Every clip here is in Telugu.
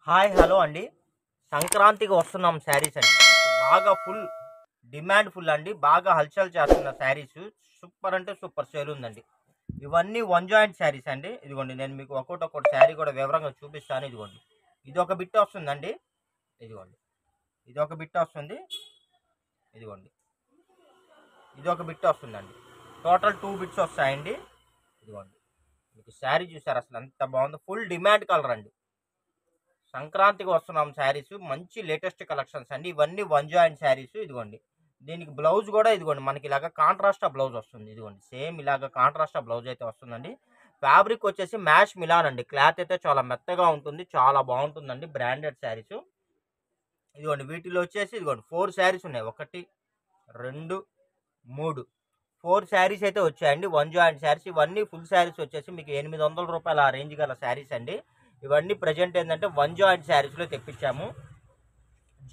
హాయ్ హలో అండి. సంక్రాంతికి వస్తున్నాం శారీస్ అండి. బాగా ఫుల్ డిమాండ్ ఫుల్ అండి. బాగా హల్చల్ చేస్తున్న శారీస్ సూపర్ అంటే సూపర్ సేల్ ఉందండి. ఇవన్నీ వన్ జాయింట్ శారీస్ అండి. ఇదిగోండి నేను మీకు ఒక్కొక్కటి శారీ కూడా వివరంగా చూపిస్తాను. ఇదిగోండి ఇది ఒక బిట్ వస్తుందండి. ఇదిగోండి ఇది ఒక బిట్ వస్తుంది. ఇదిగోండి ఇది ఒక బిట్ వస్తుందండి. టోటల్ 2 బిట్స్ వస్తాయండి. ఇదిగోండి మీకు శారీ చూసారు అసలు ఎంత బాగుందో. ఫుల్ డిమాండ్ కలర్ అండి. సంక్రాంతికి వస్తున్నాం శారీస్ మంచి లేటెస్ట్ కలెక్షన్స్ అండి. ఇవన్నీ వన్ జాయింట్ శారీస్. ఇదిగోండి దీనికి బ్లౌజ్ కూడా ఇదిగోండి మనకి ఇలాగ కాంట్రాస్ట్ బ్లౌజ్ వస్తుంది. ఇదిగోండి సేమ్ ఇలాగ కాంట్రాస్ట్ బ్లౌజ్ అయితే వస్తుందండి. ఫ్యాబ్రిక్ వచ్చేసి మ్యాష్ మిలాన్ అండి. క్లాత్ అయితే చాలా మెత్తగా ఉంటుంది, చాలా బాగుంటుందండి. బ్రాండెడ్ శారీస్. ఇదిగోండి వీటిలో వచ్చేసి ఇదిగోండి 4 శారీస్ ఉన్నాయి. 1 2 3 4 శారీస్ అయితే వచ్చాయండి. One joint saris. ఇవన్నీ ఫుల్ శారీస్ వచ్చేసి మీకు 800 రూపాయల ఆ రేంజ్ గల శారీస్ అండి. ఇవన్నీ ప్రజెంట్ ఏంటంటే వన్ జాయింట్ శారీస్లో తెప్పించాము.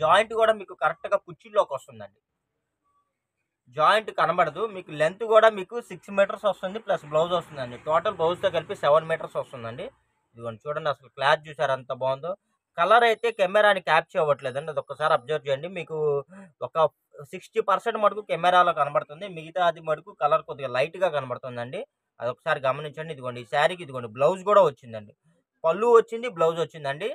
జాయింట్ కూడా మీకు కరెక్ట్గా కుర్చీలోకి వస్తుందండి. జాయింట్ కనబడదు మీకు. లెంత్ కూడా మీకు 6 మీటర్స్ వస్తుంది ప్లస్ బ్లౌజ్ వస్తుందండి. టోటల్ బ్లౌజ్తో కలిపి 7 మీటర్స్ వస్తుందండి. ఇదిగోండి చూడండి అసలు క్లాత్ చూసారు ఎంత బాగుందో. కలర్ అయితే కెమెరాని క్యాప్చర్ అవ్వట్లేదండి. అది ఒక్కసారి అబ్జర్వ్ చేయండి. మీకు ఒక 60% మటుకు కెమెరాలో కనబడుతుంది, మిగతా అది మటుకు కలర్ కొద్దిగా లైట్గా కనబడుతుందండి. అది ఒకసారి గమనించండి. ఇదిగోండి ఈ శారీకి ఇదిగోండి బ్లౌజ్ కూడా వచ్చిందండి. పళ్ళు వచ్చింది, బ్లౌజ్ వచ్చిందండి.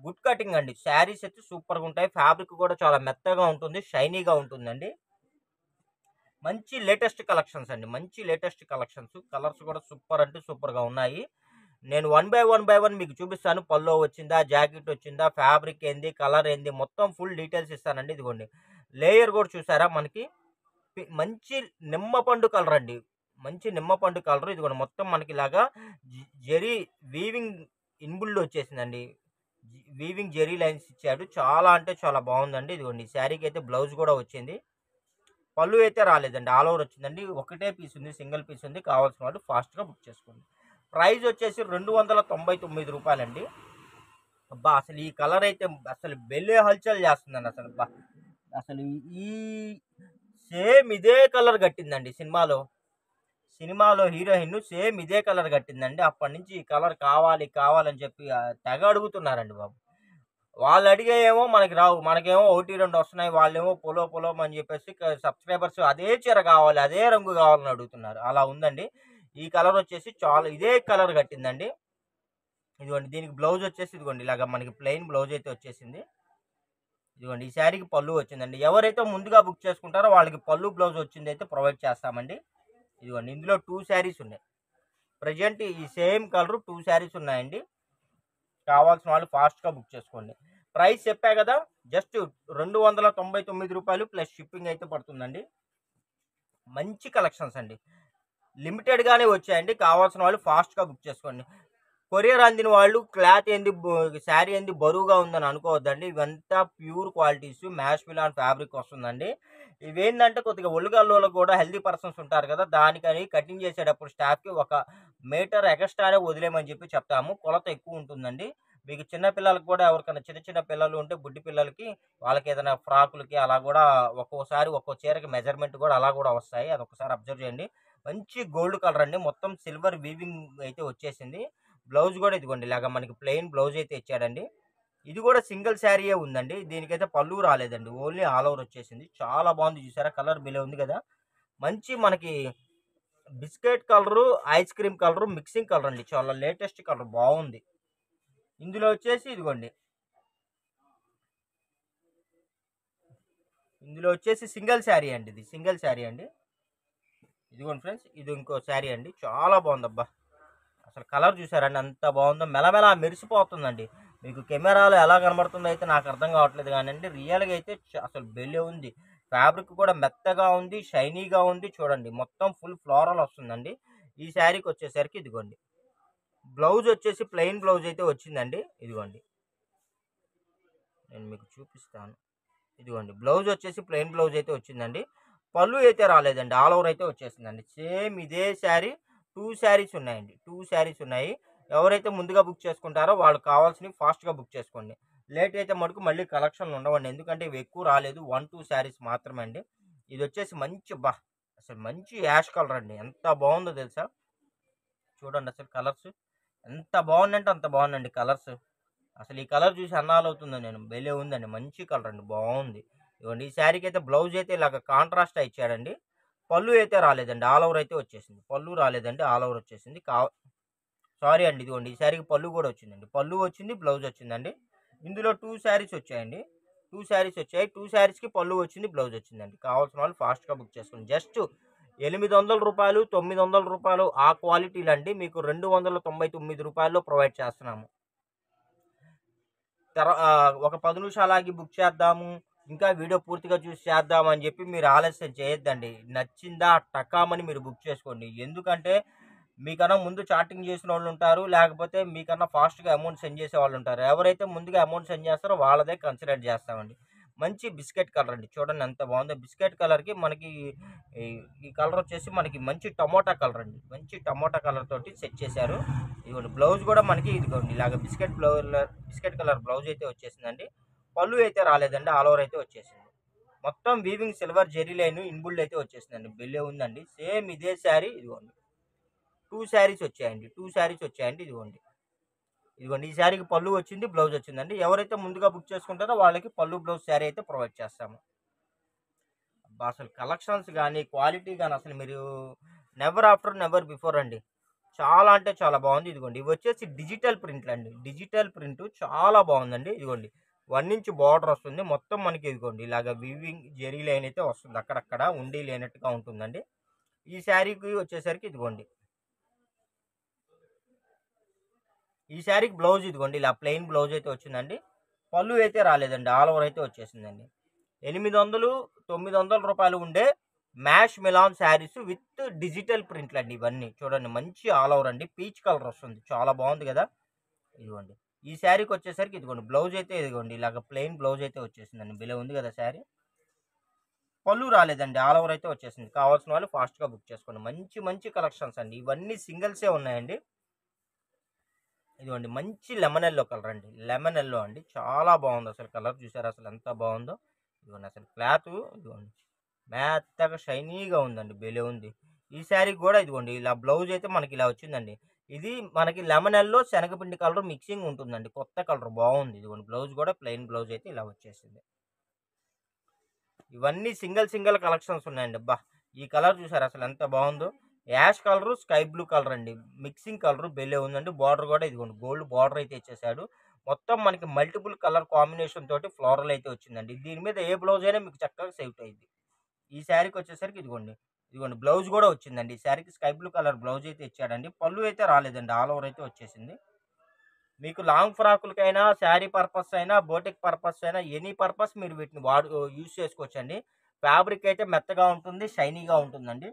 గుడ్ కటింగ్ అండి. శారీస్ అయితే సూపర్గా ఉంటాయి. ఫ్యాబ్రిక్ కూడా చాలా మెత్తగా ఉంటుంది, షైనీగా ఉంటుందండి. మంచి లేటెస్ట్ కలెక్షన్స్ అండి. మంచి లేటెస్ట్ కలెక్షన్స్. కలర్స్ కూడా సూపర్ అంటే సూపర్గా ఉన్నాయి. నేను వన్ బై వన్ మీకు చూపిస్తాను. పల్లో వచ్చిందా, జాకెట్ వచ్చిందా, ఫ్యాబ్రిక్ ఏంది, కలర్ ఏంది, మొత్తం ఫుల్ డీటెయిల్స్ ఇస్తానండి. ఇదిగోండి లేయర్ కూడా చూసారా మనకి మంచి నిమ్మపండు కలర్ అండి. మంచి నిమ్మపండు కలర్. ఇదిగోండి మొత్తం మనకి ఇలాగా జెరీ వీవింగ్ ఇన్బుల్డ్ వచ్చేసిందండి. వీవింగ్ జెరీ లైన్స్ ఇచ్చాడు. చాలా అంటే చాలా బాగుందండి. ఇదిగోండి ఈ శారీకి అయితే బ్లౌజ్ కూడా వచ్చింది. పళ్ళు అయితే రాలేదండి, ఆల్ ఓవర్ వచ్చిందండి. ఒకటే పీస్ ఉంది, సింగిల్ పీస్ ఉంది. కావాల్సిన వాళ్ళు ఫాస్ట్గా బుక్ చేసుకోండి. ప్రైస్ వచ్చేసి 299 రూపాయలండి. అబ్బా అసలు ఈ కలర్ అయితే అసలు బెల్లే హల్చల్ చేస్తుందండి. అసలు అబ్బా అసలు ఈ సేమ్ ఇదే కలర్ కట్టిందండి సినిమాలో హీరోయిన్ సేమ్ ఇదే కలర్ కట్టిందండి. అప్పటి నుంచి ఈ కలర్ కావాలి కావాలని చెప్పి తెగ అడుగుతున్నారండి బాబు. వాళ్ళు అడిగే ఏమో మనకి రావు, మనకేమో 1 2 వస్తున్నాయి. వాళ్ళేమో పొలో అని చెప్పేసి సబ్స్క్రైబర్స్ అదే చీర కావాలి, అదే రంగు కావాలని అడుగుతున్నారు. అలా ఉందండి. ఈ కలర్ వచ్చేసి చాలా ఇదే కలర్ కట్టిందండి. ఇదిగోండి దీనికి బ్లౌజ్ వచ్చేసి ఇదిగోండి ఇలాగ మనకి ప్లెయిన్ బ్లౌజ్ అయితే వచ్చేసింది. ఇదిగోండి ఈ శారీకి పళ్ళు వచ్చిందండి. ఎవరైతే ముందుగా బుక్ చేసుకుంటారో వాళ్ళకి పళ్ళు బ్లౌజ్ వచ్చింది అయితే ప్రొవైడ్ చేస్తామండి. ఇదిగోండి ఇందులో 2 శారీస్ ఉన్నాయి. ప్రజెంట్ ఈ సేమ్ కలర్ 2 శారీస్ ఉన్నాయండి. కావాల్సిన వాళ్ళు ఫాస్ట్గా బుక్ చేసుకోండి. ప్రైస్ చెప్పా కదా, జస్ట్ 299 రూపాయలు ప్లస్ షిప్పింగ్ అయితే పడుతుందండి. మంచి కలెక్షన్స్ అండి. లిమిటెడ్గానే వచ్చాయండి. కావాల్సిన వాళ్ళు ఫాస్ట్గా బుక్ చేసుకోండి. కొరియర్ అందిన వాళ్ళు క్లాత్ ఏంది, శారీ ఏంది బరువుగా ఉందని అనుకోవద్దండి. ఇవంతా ప్యూర్ క్వాలిటీస్, మ్యాష్ మిలాన్ ఫ్యాబ్రిక్ వస్తుందండి. ఇవేంటంటే కొద్దిగా ఒళ్ళుగల్లోలకు కూడా హెల్దీ పర్సన్స్ ఉంటారు కదా, దానికని కటింగ్ చేసేటప్పుడు స్టాఫ్కి 1 మీటర్ ఎక్స్ట్రానే వదిలేమని చెప్పి చెప్తాము. కొలత ఎక్కువ ఉంటుందండి. మీకు చిన్న పిల్లలకు కూడా ఎవరికైనా చిన్న పిల్లలు ఉంటే బుడ్డి పిల్లలకి వాళ్ళకి ఏదైనా ఫ్రాకులకి అలా కూడా ఒక్కోసారి ఒక్కో చీరకి మెజర్మెంట్ కూడా అలా కూడా వస్తాయి. అది ఒకసారి అబ్జర్వ్ చేయండి. మంచి గోల్డ్ కలర్ అండి. మొత్తం సిల్వర్ వీవింగ్ అయితే వచ్చేసింది. బ్లౌజ్ కూడా ఇదిగోండి ఇలాగ మనకి ప్లెయిన్ బ్లౌజ్ అయితే ఇచ్చాడండి. ఇది కూడా సింగిల్ శారీయే ఉందండి. దీనికైతే పళ్ళు రాలేదండి, ఓన్లీ ఆల్ ఓవర్ వచ్చేసింది. చాలా బాగుంది చూసారా, కలర్ బిలే ఉంది కదా. మంచి మనకి biscuit colour, ice cream colour mixing colour అండి. చాలా లేటెస్ట్ కలర్, బాగుంది. ఇందులో వచ్చేసి ఇదిగోండి ఇందులో వచ్చేసి సింగిల్ శారీ అండి. ఇది సింగిల్ శారీ అండి. ఇదిగోండి ఫ్రెండ్స్, ఇది ఇంకో శారీ అండి. చాలా బాగుందబ్బా. అసలు కలర్ చూసారండి ఎంత బాగుందో. మెలమెల మెరిసిపోతుందండి. మీకు కెమెరాలో ఎలా కనబడుతుందో అయితే నాకు అర్థం కావట్లేదు కానివ్వండి, రియల్గా అయితే అసలు బెల్లే ఉంది. ఫ్యాబ్రిక్ కూడా మెత్తగా ఉంది, షైనీగా ఉంది. చూడండి మొత్తం ఫుల్ ఫ్లోరల్ వస్తుందండి. ఈ శారీకి వచ్చేసరికి ఇదిగోండి బ్లౌజ్ వచ్చేసి ప్లెయిన్ బ్లౌజ్ అయితే వచ్చిందండి. ఇదిగోండి నేను మీకు చూపిస్తాను. ఇదిగోండి బ్లౌజ్ వచ్చేసి ప్లెయిన్ బ్లౌజ్ అయితే వచ్చిందండి. పళ్ళు అయితే రాలేదండి, ఆల్ ఓవర్ అయితే వచ్చేసిందండి. సేమ్ ఇదే శారీ 2 శారీస్ ఉన్నాయండి. 2 శారీస్ ఉన్నాయి. ఎవరైతే ముందుగా బుక్ చేసుకుంటారో వాళ్ళు కావాల్సినవి ఫాస్ట్గా బుక్ చేసుకోండి. లేట్ అయితే మటుకు మళ్ళీ కలెక్షన్లు ఉండవండి. ఎందుకంటే ఇవి ఎక్కువ రాలేదు, 1 2 శారీస్ మాత్రమే అండి. ఇది వచ్చేసి మంచి అసలు మంచి యాష్ కలర్ అండి. ఎంత బాగుందో తెలుసా. చూడండి అసలు కలర్స్ ఎంత బాగుందంటే అంత బాగుందండి కలర్స్. అసలు ఈ కలర్ చూసి అన్నాలు అవుతుందో నేను, భలే ఉందండి, మంచి కలర్ అండి, బాగుంది. ఇదిగోండి ఈ శారీకి అయితే బ్లౌజ్ అయితే ఇలాగ కాంట్రాస్ట్ ఇచ్చాడండి. పళ్ళు అయితే రాలేదండి, ఆల్ ఓవర్ అయితే వచ్చేసింది. పళ్ళు రాలేదండి, ఆల్ ఓవర్ వచ్చేసింది. సారీ అండి, ఇదిగోండి ఈ శారీకి పళ్ళు కూడా వచ్చిందండి. పళ్ళు వచ్చింది, బ్లౌజ్ వచ్చిందండి. ఇందులో 2 శారీస్ వచ్చాయండి. 2 శారీస్ వచ్చాయి. 2 శారీస్కి పళ్ళు వచ్చింది, బ్లౌజ్ వచ్చిందండి. కావాల్సిన వాళ్ళు ఫాస్ట్గా బుక్ చేసుకోండి. జస్ట్ రూ. 800, రూ. 900 ఆ క్వాలిటీలండి మీకు రూ. 299 ప్రొవైడ్ చేస్తున్నాము. ఒక 10 నిమిషాలు ఆగి బుక్ చేద్దాము, ఇంకా వీడియో పూర్తిగా చూసి చేద్దాము అని చెప్పి మీరు ఆలస్యం చేయొద్దండి. నచ్చిందా టకామని మీరు బుక్ చేసుకోండి. ఎందుకంటే మీకన్నా ముందు చాటింగ్ చేసిన వాళ్ళు ఉంటారు, లేకపోతే మీకన్నా ఫాస్ట్గా అమౌంట్ సెండ్ చేసే వాళ్ళు ఉంటారు. ఎవరైతే ముందుగా అమౌంట్ సెండ్ చేస్తారో వాళ్ళదే కన్సిడర్ చేస్తామండి. మంచి బిస్కెట్ కలర్ అండి, చూడండి ఎంత బాగుందో. బిస్కెట్ కలర్కి మనకి ఈ కలర్ వచ్చేసి మనకి మంచి టమోటా కలర్ అండి, మంచి టమోటా కలర్ తోటి సెట్ చేశారు. ఇదిగోండి బ్లౌజ్ కూడా మనకి ఇదిగోండి ఇలాగ బిస్కెట్ కలర్ బ్లౌజ్ అయితే వచ్చేసిందండి. పళ్ళు అయితే రాలేదండి, ఆల్ ఓవర్ అయితే వచ్చేసింది. మొత్తం వీవింగ్ సిల్వర్ జెరీ లైన్ ఇన్బుల్డ్ అయితే వచ్చేసిందండి, బెల్లే ఉందండి. సేమ్ ఇదే శారీ, ఇదిగోండి 2 శారీస్ వచ్చాయండి. 2 శారీస్ వచ్చాయండి, ఇదిగోండి. ఇదిగోండి ఈ శారీకి పళ్ళు వచ్చింది, బ్లౌజ్ వచ్చిందండి. ఎవరైతే ముందుగా బుక్ చేసుకుంటారో వాళ్ళకి పళ్ళు బ్లౌజ్ శారీ అయితే ప్రొవైడ్ చేస్తాము. అసలు కలెక్షన్స్ కానీ క్వాలిటీ కానీ అసలు మీరు నెవర్ ఆఫ్టర్ నెవర్ బిఫోర్ అండి. చాలా అంటే చాలా బాగుంది. ఇదిగోండి ఇవి వచ్చేసి డిజిటల్ ప్రింట్లు అండి, డిజిటల్ ప్రింట్ చాలా బాగుందండి. ఇదిగోండి 1 ఇంచ్ బార్డర్ వస్తుంది మొత్తం మనకి. ఇదిగోండి ఇలాగ వీవింగ్ జెరీ లైన్ అయితే వస్తుంది, అక్కడక్కడ ఉండి లేనట్టుగా ఉంటుందండి. ఈ శారీకి వచ్చేసరికి ఇదిగోండి ఈ శారీకి బ్లౌజ్ ఇదిగోండి ఇలా ప్లెయిన్ బ్లౌజ్ అయితే వచ్చిందండి. పళ్ళు అయితే రాలేదండి, ఆల్ ఓవర్ అయితే వచ్చేసిందండి. 800, రూ. 900 ఉండే మ్యాష్ మిలాన్ శారీస్ విత్ డిజిటల్ ప్రింట్లు అండి ఇవన్నీ. చూడండి మంచి ఆల్ ఓవర్ అండి, పీచ్ కలర్ వస్తుంది, చాలా బాగుంది కదా. ఇదిగోండి ఈ శారీకి వచ్చేసరికి ఇదిగోండి బ్లౌజ్ అయితే ఇదిగోండి ఇలాగ ప్లెయిన్ బ్లౌజ్ అయితే వచ్చేసిందండి, బిలో ఉంది కదా శారీ. పళ్ళు రాలేదండి, ఆల్ ఓవర్ అయితే వచ్చేసింది. కావాల్సిన వాళ్ళు ఫాస్ట్గా బుక్ చేసుకోండి. మంచి మంచి కలెక్షన్స్ అండి, ఇవన్నీ సింగిల్సే ఉన్నాయండి. ఇదిగోండి మంచి లెమన్ ఎల్లో కలర్ అండి, లెమన్ ఎల్లో అండి, చాలా బాగుంది. అసలు కలర్ చూసారు అసలు ఎంత బాగుందో. ఇదిగోండి అసలు క్లాత్ ఇదిగోండి మెత్తగా షైనీగా ఉందండి, బెలే ఉంది. ఈ శారీకి కూడా ఇదిగోండి ఇలా బ్లౌజ్ అయితే మనకి ఇలా వచ్చిందండి. ఇది మనకి లెమన్ ఎల్లో శనగపిండి కలర్ మిక్సింగ్ ఉంటుందండి, కొత్త కలర్ బాగుంది. ఇదిగోండి బ్లౌజ్ కూడా ప్లెయిన్ బ్లౌజ్ అయితే ఇలా వచ్చేసింది. ఇవన్నీ సింగిల్ కలెక్షన్స్ ఉన్నాయండి. అబ్బా ఈ కలర్ చూసారు అసలు ఎంత బాగుందో. Ash colour sky blue colour అండి, మిక్సింగ్ కలర్ బెల్లే ఉందండి. బార్డర్ కూడా ఇదిగోండి గోల్డ్ బార్డర్ అయితే ఇచ్చేసాడు. మొత్తం మనకి మల్టిపుల్ కలర్ కాంబినేషన్ తోటి ఫ్లోరల్ అయితే వచ్చిందండి. దీని మీద ఏ బ్లౌజ్ అయినా మీకు చక్కగా సేవ్ అయింది. ఈ శారీకి వచ్చేసరికి ఇదిగోండి బ్లౌజ్ కూడా వచ్చిందండి. ఈ శారీకి స్కై బ్లూ కలర్ బ్లౌజ్ అయితే ఇచ్చాడండి. పళ్ళు అయితే రాలేదండి, ఆల్ ఓవర్ అయితే వచ్చేసింది. మీకు లాంగ్ ఫ్రాకులకైనా, శారీ పర్పస్ అయినా, బోటిక్ పర్పస్ అయినా, ఎనీ పర్పస్ మీరు వీటిని యూజ్ చేసుకోవచ్చండి. ఫ్యాబ్రిక్ అయితే మెత్తగా ఉంటుంది, షైనీగా ఉంటుందండి.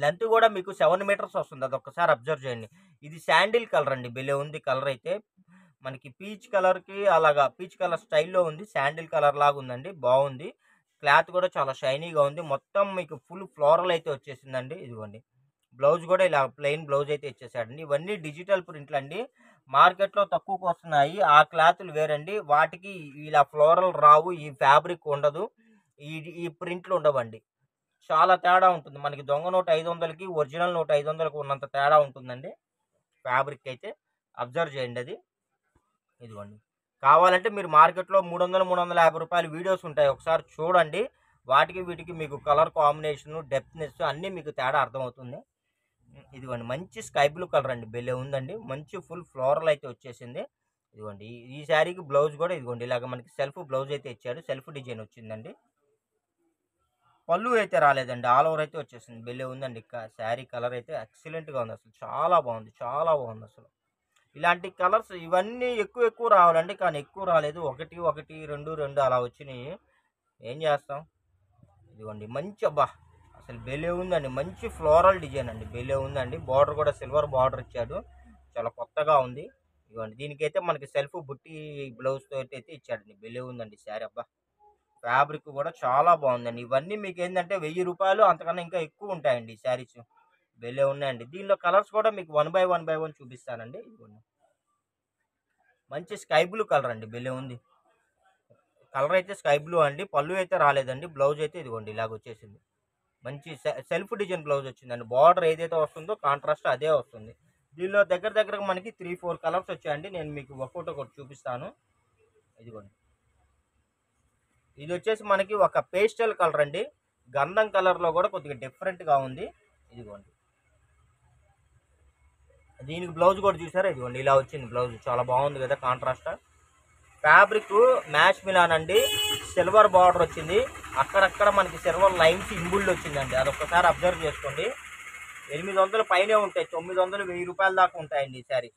లెంత్ కూడా మీకు 7 మీటర్స్ వస్తుంది, అది ఒక్కసారి అబ్జర్వ్ చేయండి. ఇది శాండిల్ కలర్ అండి, బెలే ఉంది కలర్ అయితే. మనకి పీచ్ కలర్కి అలాగా పీచ్ కలర్ స్టైల్లో ఉంది, శాండిల్ కలర్ లాగా ఉందండి, బాగుంది. క్లాత్ కూడా చాలా షైనీగా ఉంది. మొత్తం మీకు ఫుల్ ఫ్లోరల్ అయితే వచ్చేసిందండి. ఇదిగోండి బ్లౌజ్ కూడా ఇలా ప్లెయిన్ బ్లౌజ్ అయితే ఇచ్చేసాడండి. ఇవన్నీ డిజిటల్ ప్రింట్లు అండి, మార్కెట్లో తక్కువకు వస్తున్నాయి. ఆ క్లాతులు వేరండి, వాటికి ఇలా ఫ్లోరల్ రావు, ఈ ఫ్యాబ్రిక్ ఉండదు, ఈ ఈ ప్రింట్లు ఉండవండి. చాలా తేడా ఉంటుంది. మనకి దొంగ నోట్ 500కి ఒరిజినల్ నోట్ 500కి ఉన్నంత తేడా ఉంటుందండి ఫ్యాబ్రిక్ అయితే. అబ్జర్వ్ చేయండి అది. ఇదిగోండి కావాలంటే మీరు మార్కెట్లో 300, రూ. 350 వీడియోస్ ఉంటాయి, ఒకసారి చూడండి. వాటికి వీటికి మీకు కలర్ కాంబినేషన్, డెప్త్నెస్ అన్నీ మీకు తేడా అర్థమవుతుంది. ఇదిగోండి మంచి స్కై బ్లూ కలర్ అండి, బెల్లే ఉందండి. మంచి ఫుల్ ఫ్లోరల్ అయితే వచ్చేసింది. ఇదిగోండి ఈ శారీకి బ్లౌజ్ కూడా ఇదిగోండి ఇలాగ మనకి సెల్ఫ్ బ్లౌజ్ అయితే ఇచ్చాడు, సెల్ఫ్ డిజైన్ వచ్చిందండి. పళ్ళు అయితే రాలేదండి, ఆల్ ఓవర్ అయితే వచ్చేసింది, బెల్లే ఉందండి. శారీ కలర్ అయితే ఎక్సలెంట్గా ఉంది, అసలు చాలా బాగుంది, చాలా బాగుంది అసలు. ఇలాంటి కలర్స్ ఇవన్నీ ఎక్కువ రావాలండి, కానీ ఎక్కువ రాలేదు. 1, 1, 2, 2 అలా వచ్చినాయి. ఏం చేస్తాం. ఇదిగోండి మంచి అబ్బా అసలు బెలే ఉందండి, మంచి ఫ్లోరల్ డిజైన్ అండి, బెలే ఉందండి. బార్డర్ కూడా సిల్వర్ బార్డర్ ఇచ్చాడు, చాలా కొత్తగా ఉంది. ఇదిగోండి దీనికైతే మనకి సెల్ఫ్ బుట్టి బ్లౌజ్ తోటి అయితే ఇచ్చాడండి, బెలే ఉందండి శారీ. అబ్బా ఫ్యాబ్రిక్ కూడా చాలా బాగుందండి. ఇవన్నీ మీకు ఏంటంటే రూ. 1000 అంతకన్నా ఇంకా ఎక్కువ ఉంటాయండి ఈ శారీస్, బెలే ఉన్నాయండి. దీనిలో కలర్స్ కూడా మీకు 1 బై 1 చూపిస్తానండి. ఇదిగోండి మంచి స్కై బ్లూ కలర్ అండి, బెలే ఉంది. కలర్ అయితే స్కై బ్లూ అండి. పళ్ళు అయితే రాలేదండి, బ్లౌజ్ అయితే ఇదిగోండి ఇలాగ వచ్చేసింది. మంచి సెల్ఫ్ డిజైన్ బ్లౌజ్ వచ్చిందండి. బార్డర్ ఏదైతే వస్తుందో కాంట్రాస్ట్ అదే వస్తుంది. దీనిలో దగ్గర మనకి 3-4 కలర్స్ వచ్చాయండి. నేను మీకు ఒక్కొక్కటి చూపిస్తాను. ఇదిగోండి, ఇది వచ్చేసి మనకి ఒక పేస్టల్ కలర్ అండి. గంధం కలర్లో కూడా కొద్దిగా డిఫరెంట్గా ఉంది. ఇదిగోండి, దీనికి బ్లౌజ్ కూడా చూసారా, ఇదిగోండి ఇలా వచ్చింది బ్లౌజ్. చాలా బాగుంది కదా కాంట్రాస్ట్. ఫ్యాబ్రిక్ మ్యాష్ మిలాన్ అండి, సిల్వర్ బార్డర్ వచ్చింది. అక్కడక్కడ మనకి సిల్వర్ లైన్స్ ఇంబుల్డ్ వచ్చిందండి. అదొక్కసారి అబ్జర్వ్ చేసుకోండి. 800 పైనే ఉంటాయి, 900, 1000 రూపాయల దాకా ఉంటాయండి ఈ శారీ.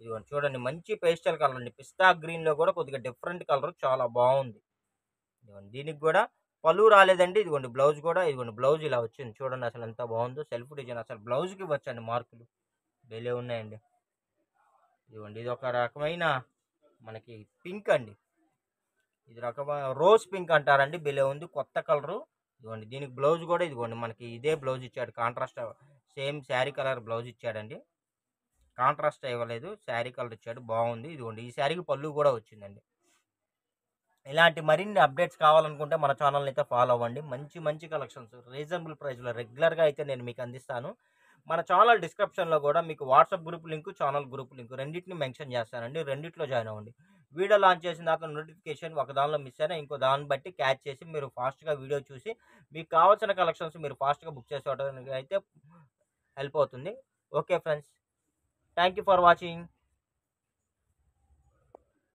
ఇదిగోండి చూడండి, మంచి పేస్టల్ కలర్ అండి. పిస్తా గ్రీన్లో కూడా కొద్దిగా డిఫరెంట్ కలర్, చాలా బాగుంది. ఇదిగోండి, దీనికి కూడా పళ్ళు రాలేదండి. ఇదిగోండి బ్లౌజ్ కూడా, ఇదిగోండి బ్లౌజ్ ఇలా వచ్చింది చూడండి. అసలు ఎంత బాగుందో సెల్ఫ్ డిజైన్. అసలు బ్లౌజ్కి ఇవ్వచ్చండి మార్కులు, భలే ఉన్నాయండి. ఇదిగోండి, ఇది ఒక రకమైన మనకి పింక్ అండి. ఇది రకమైన రోజ్ పింక్ అంటారండి, భలే ఉంది, కొత్త కలరు. ఇదిగోండి, దీనికి బ్లౌజ్ కూడా ఇదిగోండి మనకి ఇదే బ్లౌజ్ ఇచ్చాడు. Contrast same sari colour blouse ఇచ్చాడండి. కాంట్రాస్ట్ ఇవ్వలేదు, శారీ కలర్ ఇచ్చాడు, బాగుంది. ఇదిగోండి, ఈ శారీకి పళ్ళు కూడా వచ్చిందండి. ఇలాంటి మరిన్ని అప్డేట్స్ కావాలనుకుంటే మన ఛానల్ని అయితే ఫాలో అవ్వండి. మంచి మంచి కలెక్షన్స్ రీజనబుల్ ప్రైస్లో రెగ్యులర్గా అయితే నేను మీకు అందిస్తాను. మన ఛానల్ డిస్క్రిప్షన్లో కూడా మీకు WhatsApp group link, channel group link రెండింటిని మెన్షన్ చేస్తానండి. రెండిట్లో జాయిన్ అవ్వండి. వీడియో లాంచ్ చేసిన దాకా నోటిఫికేషన్ ఒక దానిలో మిస్ అయినా ఇంకో దాన్ని బట్టి క్యాచ్ చేసి మీరు ఫాస్ట్గా వీడియో చూసి మీకు కావాల్సిన కలెక్షన్స్ మీరు ఫాస్ట్గా బుక్ చేసుకోవడానికి అయితే హెల్ప్ అవుతుంది. Okay friends, thank you for watching.